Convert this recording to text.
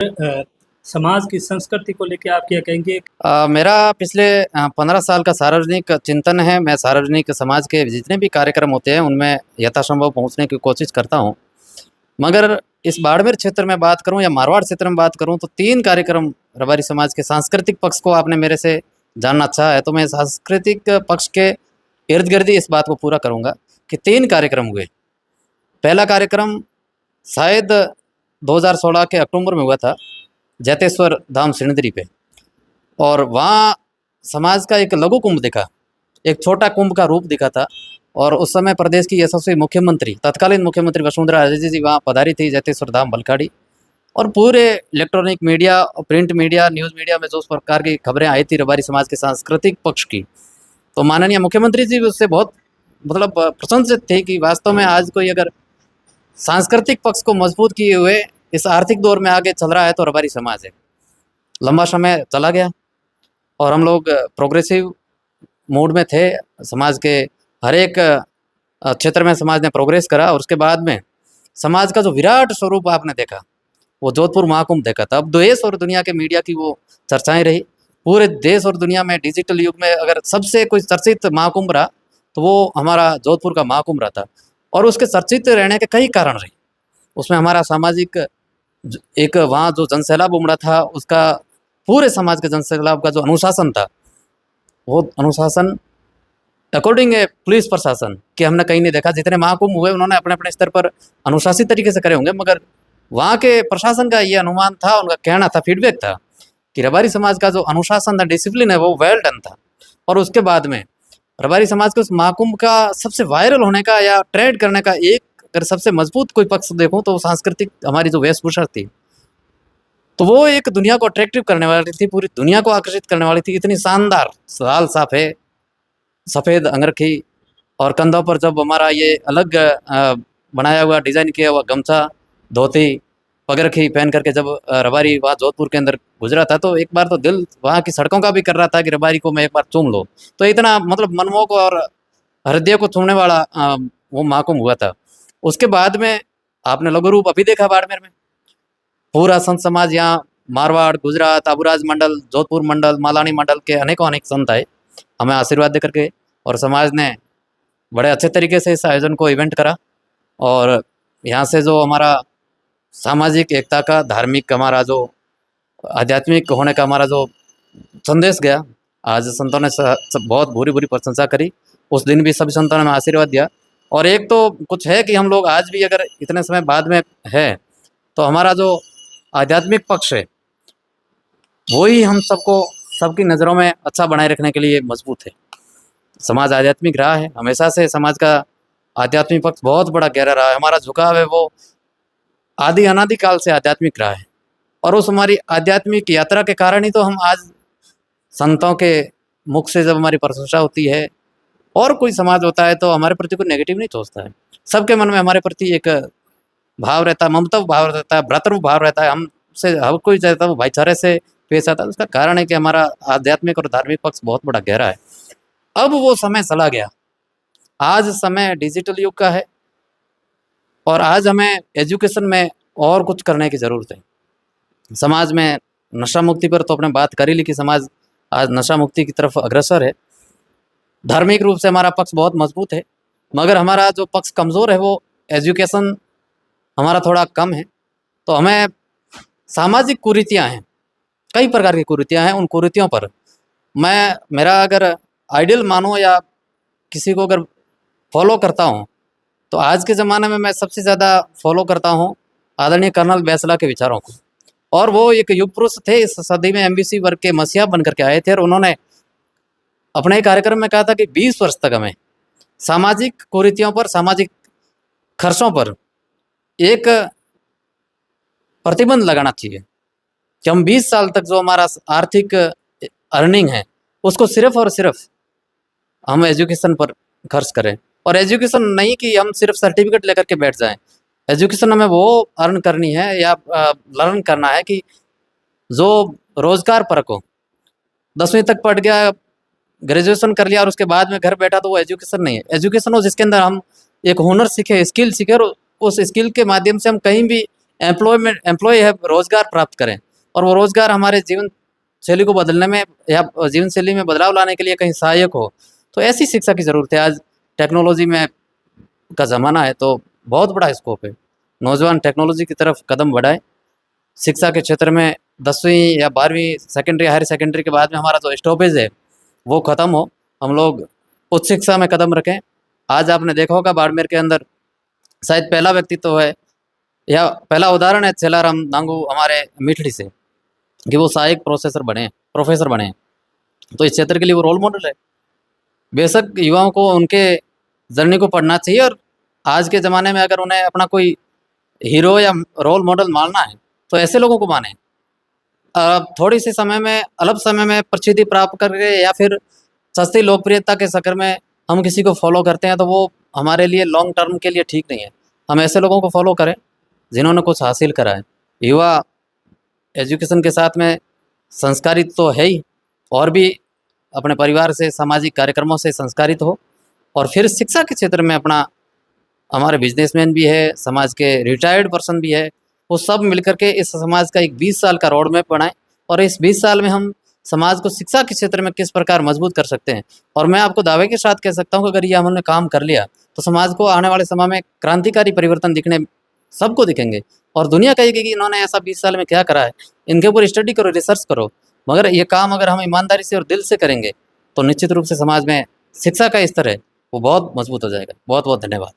अ, समाज की संस्कृति को लेके आप क्या कहेंगे? मेरा पिछले 15 साल का सार्वजनिक चिंतन है। मैं सार्वजनिक समाज के जितने भी कार्यक्रम होते हैं, उनमें यथासंभव पहुँचने की कोशिश करता हूँ। मगर इस बाड़मेर क्षेत्र में बात करूँ या मारवाड़ क्षेत्र में बात करूँ, तो 3 कार्यक्रम रबारी समाज के सांस्कृतिक पक्ष को आपने मेरे से जानना चाहा है, तो मैं सांस्कृतिक पक्ष के इर्द-गिर्द ही इस बात को पूरा करूँगा कि 3 कार्यक्रम हुए। पहला कार्यक्रम शायद 2016 के अक्टूबर में हुआ था, जैतेश्वर धाम सिणधरी पे। और वहाँ समाज का एक लघु कुंभ दिखा, एक छोटा कुंभ का रूप दिखा था। और उस समय प्रदेश की यशस्वी मुख्यमंत्री, तत्कालीन मुख्यमंत्री वसुंधरा राजे जी वहाँ पधारी थी, जैतेश्वर धाम बलखाड़ी। और पूरे electronic media, print media, news media में जो उस प्रकार की खबरें आई थी रबारी समाज के सांस्कृतिक पक्ष की, तो माननीय मुख्यमंत्री जी भी उससे बहुत मतलब प्रशंसित थे कि वास्तव में आज कोई अगर सांस्कृतिक पक्ष को मजबूत किए हुए इस आर्थिक दौर में आगे चल रहा है तो रबारी समाज है। लंबा समय चला गया और हम लोग प्रोग्रेसिव मूड में थे। समाज के हर एक क्षेत्र में समाज ने प्रोग्रेस करा और उसके बाद में समाज का जो विराट स्वरूप आपने देखा, वो जोधपुर महाकुंभ देखा था। अब देश और दुनिया के मीडिया की वो चर्चाएं रही। पूरे देश और दुनिया में डिजिटल युग में अगर सबसे कोई चर्चित महाकुंभ रहा, तो वो हमारा जोधपुर का महाकुंभ रहा था। और उसके चर्चित रहने के कई कारण रहे। उसमें हमारा सामाजिक एक वहाँ जो जनसैलाब उमड़ा था, उसका पूरे समाज के जनसैलाब का जो अनुशासन था, वो अनुशासन अकॉर्डिंग ए पुलिस प्रशासन कि हमने कहीं नहीं देखा। जितने महाकुंभ हुए उन्होंने अपने अपने स्तर पर अनुशासित तरीके से करे होंगे, मगर वहाँ के प्रशासन का ये अनुमान था, उनका कहना था, फीडबैक था कि रबारी समाज का जो अनुशासन था, डिसिप्लिन है, वो वेल डन था। और उसके बाद में रबारी समाज के उस महाकुंभ का सबसे वायरल होने का या ट्रेंड करने का एक अगर सबसे मजबूत कोई पक्ष देखूँ तो सांस्कृतिक हमारी जो वेशभूषा थी, तो वो एक दुनिया को अट्रैक्टिव करने वाली थी, पूरी दुनिया को आकर्षित करने वाली थी। इतनी शानदार लाल साफे, सफ़ेद अंगरखी और कंधों पर जब हमारा ये अलग बनाया हुआ डिज़ाइन किया हुआ गमछा, धोती, पगरखी पहन करके जब रबारी वहाँ जोधपुर के अंदर गुजरा था, तो एक बार तो दिल वहाँ की सड़कों का भी कर रहा था कि रबारी को मैं एक बार चूम लूँ। तो इतना मतलब मनमोहक और हृदय को छूने वाला वो महाकुंभ हुआ था। उसके बाद में आपने लघु रूप अभी देखा बाड़मेर में। पूरा संत समाज यहाँ मारवाड़, गुजरात, अबुराज मंडल, जोधपुर मंडल, मालानी मंडल के अनेकों अनेक संत आए हमें आशीर्वाद देकर के, और समाज ने बड़े अच्छे तरीके से इस आयोजन को इवेंट करा। और यहाँ से जो हमारा सामाजिक एकता का, धार्मिक हमारा जो आध्यात्मिक होने का हमारा जो संदेश गया, आज संतों ने बहुत भूरी भूरी प्रशंसा करी। उस दिन भी सभी संतों ने हमें आशीर्वाद दिया। और एक तो कुछ है कि हम लोग आज भी अगर इतने समय बाद में है, तो हमारा जो आध्यात्मिक पक्ष है, वो ही हम सबको सबकी नज़रों में अच्छा बनाए रखने के लिए मजबूत है। समाज आध्यात्मिक रहा है, हमेशा से समाज का आध्यात्मिक पक्ष बहुत बड़ा गहरा रहा है। हमारा झुकाव है वो आदि अनादि काल से आध्यात्मिक रहा है। और उस हमारी आध्यात्मिक यात्रा के कारण ही तो हम आज संतों के मुख से जब हमारी प्रशंसा होती है, और कोई समाज होता है तो हमारे प्रति कोई नेगेटिव नहीं सोचता है। सबके मन में हमारे प्रति एक भाव रहता है, ममता भाव रहता है, भ्रातृत्व भाव रहता है। हमसे हर कोई चाहता है वो भाईचारे से पेश आता है। उसका कारण है कि हमारा आध्यात्मिक और धार्मिक पक्ष बहुत बड़ा गहरा है। अब वो समय चला गया, आज समय डिजिटल युग का है और आज हमें एजुकेशन में और कुछ करने की ज़रूरत है। समाज में नशा मुक्ति पर तो आपने बात कर ही ली कि समाज आज नशा मुक्ति की तरफ अग्रसर है। धार्मिक रूप से हमारा पक्ष बहुत मजबूत है, मगर हमारा जो पक्ष कमज़ोर है वो एजुकेशन हमारा थोड़ा कम है। तो हमें सामाजिक कुरीतियाँ हैं, कई प्रकार की कुरीतियाँ हैं, उन कुरीतियों पर मेरा अगर आइडियल मानो या किसी को अगर फॉलो करता हूँ, तो आज के ज़माने में मैं सबसे ज़्यादा फॉलो करता हूँ आदरणीय कर्नल बैसला के विचारों को। और वो एक युग पुरुष थे, इस सदी में एमबीसी वर्ग के मसीहा बन करके आए थे, और उन्होंने अपने एक कार्यक्रम में कहा था कि 20 वर्ष तक हमें सामाजिक कुरीतियों पर, सामाजिक खर्चों पर एक प्रतिबंध लगाना चाहिए कि हम 20 साल तक जो हमारा आर्थिक अर्निंग है, उसको सिर्फ और सिर्फ हम एजुकेशन पर खर्च करें। और एजुकेशन नहीं कि हम सिर्फ सर्टिफिकेट लेकर के बैठ जाएं। एजुकेशन हमें वो अर्न करनी है या लर्न करना है कि जो रोजगार परक हो। 10वीं तक पढ़ गया, ग्रेजुएशन कर लिया और उसके बाद में घर बैठा, तो वो एजुकेशन नहीं है। एजुकेशन हो जिसके अंदर हम एक हुनर सीखे, स्किल सीखे, और उस स्किल के माध्यम से हम कहीं भी एम्प्लॉय है रोज़गार प्राप्त करें और वो रोज़गार हमारे जीवन शैली को बदलने में या जीवन शैली में बदलाव लाने के लिए कहीं सहायक हो। तो ऐसी शिक्षा की ज़रूरत है। आज टेक्नोलॉजी में का ज़माना है तो बहुत बड़ा स्कोप है। नौजवान टेक्नोलॉजी की तरफ कदम बढ़ाएँ। शिक्षा के क्षेत्र में 10वीं या 12वीं सेकेंडरी हायर सेकेंडरी के बाद में हमारा जो स्टॉपेज है वो ख़त्म हो, हम लोग उच्च शिक्षा में कदम रखें। आज आपने देखा होगा बाड़मेर के अंदर शायद पहला व्यक्तित्व है या पहला उदाहरण है छेलाराम नांगू हमारे मीठड़ी से कि वो सहायक प्रोफेसर बने हैं। तो इस क्षेत्र के लिए वो रोल मॉडल है। बेशक युवाओं को उनके जर्नी को पढ़ना चाहिए और आज के ज़माने में अगर उन्हें अपना कोई हीरो या रोल मॉडल मानना है तो ऐसे लोगों को मानें। थोड़ी सी समय में अल्प समय में प्रसिद्धि प्राप्त करके या फिर सस्ती लोकप्रियता के चक्कर में हम किसी को फॉलो करते हैं तो वो हमारे लिए लॉन्ग टर्म के लिए ठीक नहीं है। हम ऐसे लोगों को फॉलो करें जिन्होंने कुछ हासिल करा है। युवा एजुकेशन के साथ में संस्कारित तो है ही और भी अपने परिवार से सामाजिक कार्यक्रमों से संस्कारित हो और फिर शिक्षा के क्षेत्र में अपना हमारे बिजनेसमैन भी है, समाज के रिटायर्ड पर्सन भी है, वो सब मिलकर के इस समाज का एक 20 साल का रोड मैप बनाएं और इस 20 साल में हम समाज को शिक्षा के क्षेत्र में किस प्रकार मजबूत कर सकते हैं। और मैं आपको दावे के साथ कह सकता हूँ कि अगर ये हमने काम कर लिया तो समाज को आने वाले समय में क्रांतिकारी परिवर्तन दिखने सबको दिखेंगे और दुनिया कहेगी कि इन्होंने ऐसा 20 साल में क्या करा है। इनके ऊपर स्टडी करो, रिसर्च करो। मगर ये काम अगर हम ईमानदारी से और दिल से करेंगे तो निश्चित रूप से समाज में शिक्षा का स्तर है वो बहुत मजबूत हो जाएगा। बहुत बहुत धन्यवाद।